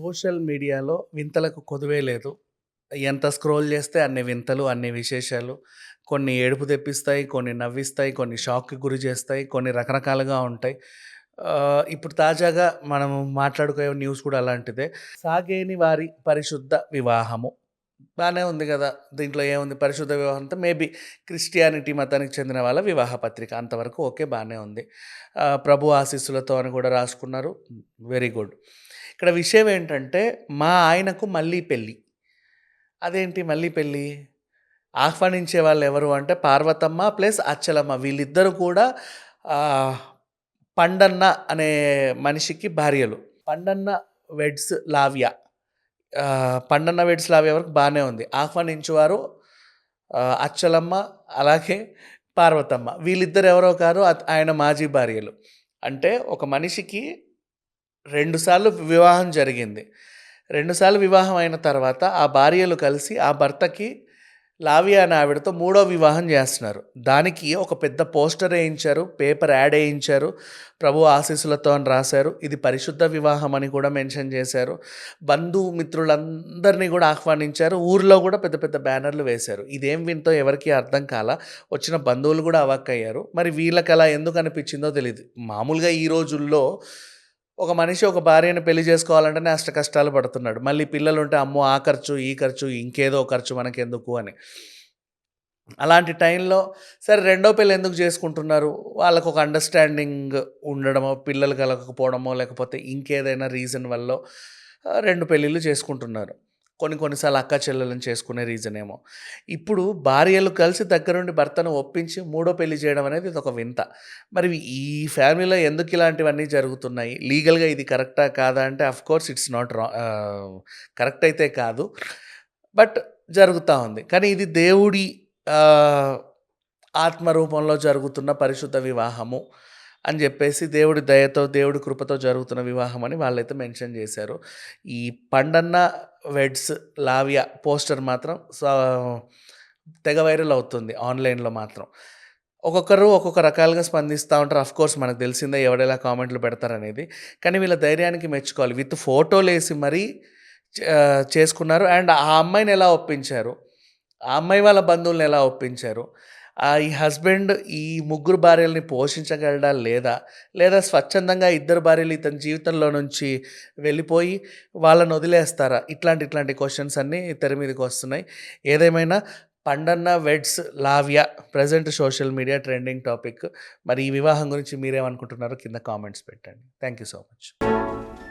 Social మీడియాలో వింతలకు కొదువే లేదు. ఎంత స్క్రోల్ చేస్తే అన్ని వింతలు, అన్ని విశేషాలు. కొన్ని ఏడుపు తెప్పిస్తాయి, కొన్ని నవ్విస్తాయి, కొన్ని షాక్‌కి గురి చేస్తాయి, కొన్ని రకరకాలుగా ఉంటాయి. ఇప్పుడు తాజాగా మనము మాట్లాడుకునే న్యూస్ కూడా అలాంటిదే. సాగేని వారి పరిశుద్ధ వివాహము. బానే ఉంది గదా! దీంట్లో ఏముంది పరిశుద్ధ వివాహం అంటే మేబీ క్రిస్టియానిటీ మతానికి చెందిన వాళ్ళ వివాహ పత్రిక. అంతవరకు ఓకే బానే ఉంది. ప్రభు ఆశీస్సులతో అని కూడా రాసుకున్నారు. Very good. ఇక్కడ విషయం ఏంటంటే, మా ఆయనకు మళ్ళీ పెళ్లి. అదేంటి మళ్ళీ పెళ్లి? ఆహ్వానించే వాళ్ళెవరు అంటే పార్వతమ్మ ప్లస్ అచ్చలమ్మ. వీళ్ళిద్దరూ కూడా ఆహ్, పండన్న అనే మనిషికి భార్యలు. పండన్న వెడ్స్ లావ్య. పండన్న వెడ్స్ లావ్య వరకు బానే ఉంది. ఆహ్వానించువారు అచ్చలమ్మ, అలాగే పార్వతమ్మ. వీళ్ళిద్దరు ఎవరో కారు ఆయన మాజీ భార్యలు. అంటే ఒక మనిషికి 2 సార్లు వివాహం జరిగింది. 2 సార్లు వివాహం అయిన తర్వాత ఆ భార్యలు కలిసి ఆ భర్తకి లావ్య అనే ఆవిడతో మూడో వివాహం చేస్తున్నారు. దానికి ఒక పెద్ద పోస్టర్ ఏయించారు. పేపర్ యాడ్ ఏయించారు. ప్రభు ఆశీస్సులతో అని రాశారు. ఇది పరిశుద్ధ వివాహం అని కూడా మెన్షన్ చేశారు. బంధుమిత్రులందరినీ కూడా ఆహ్వానించారు. ఊర్లో కూడా పెద్ద పెద్ద బ్యానర్లు వేశారు. ఇదేం వింతో ఎవరికీ అర్థం కాల. వచ్చిన బంధువులు కూడా అవాక్కయ్యారు. మరి వీళ్ళకి అలా ఎందుకు అనిపించిందో తెలీదు. మామూలుగా ఈ రోజుల్లో ఒక మనిషి ఒక భార్యను పెళ్లి చేసుకోవాలంటేనే అష్ట కష్టాలు పడుతున్నాడు. మళ్ళీ పిల్లలుంటే అమ్మో! ఆ ఖర్చు, ఈ ఖర్చు, ఇంకేదో ఖర్చు మనకెందుకు అని. అలాంటి టైంలో సరే రెండో పెళ్లి ఎందుకు చేసుకుంటున్నారు? వాళ్ళకొక అండర్‌స్టాండింగ్ ఉండడమో, పిల్లలు కలగకపోవడమో, లేకపోతే ఇంకేదైనా రీజన్ వల్లో 2 పెళ్ళిళ్ళు చేసుకుంటున్నారు. కొన్ని కొన్ని సార్లు అక్కా చెల్లెలను చేసుకునే రీజనేమో. ఇప్పుడు భార్యలు కలిసి దగ్గరుండి భర్తను ఒప్పించి మూడో పెళ్లి చేయడం అనేది ఇదొక వింత. మరి ఈ ఫ్యామిలీలో ఎందుకు ఇలాంటివన్నీ జరుగుతున్నాయి? లీగల్‌గా ఇది కరెక్టా? కాదా? అంటే ఆఫ్‌కోర్స్ ఇట్స్ నాట్ కరెక్ట్ అయితే కాదు. బట్ జరుగుతా ఉంది. కానీ ఇది దేవుడి ఆహ్, ఆత్మ రూపంలో జరుగుతున్న పరిశుద్ధ వివాహము అని జెప్పేసి దేవుడి దయతో, దేవుడి కృపతో జరుగుతున్న వివాహం అని వాళ్ళైతే మెన్షన్ జేశారు. ఈ పండన్న వెడ్స్ లావ్య పోస్టర్ మాత్రం తెగ వైరల్ అవుతుంది ఆన్‌లైన్‌లో మాత్రం. ఒక్కొక్కరు ఒక్కొక్క రకాలుగా స్పందిస్తా ఉంటారు. ఆఫ్‌కోర్స్ మనకు తెలిసిందే ఎవడెలా కామెంట్లు పెడతారనేది. కానీ వీళ్ళ ధైర్యానికి మెచ్చుకోవాలి. విత్ ఫోటోలేసి మరీ చేసుకున్నారు. అండ్ ఆ అమ్మాయిని ఎలా ఒప్పించారు? ఆ అమ్మాయి వాళ్ళ బంధువుల్ని ఎలా ఒప్పించారు? ఈ హస్బెండ్ ఈ ముగ్గురు భార్యలని పోషించగలడా? లేదా? లేదా స్వచ్ఛందంగా ఇద్దరు భార్యలు ఇతని జీవితంలో నుంచి వెళ్ళిపోయి వాళ్ళని వదిలేస్తారా? ఇట్లాంటి క్వెషన్స్ అన్నీ తెర మీదకొస్తున్నాయి. ఏదేమైనా Pandanna weds Lavya present social media trending topic. మరి ఈ వివాహం గురించి మీరేమనుకుంటున్నారో కింద కామెంట్స్ పెట్టండి. Thank you so much.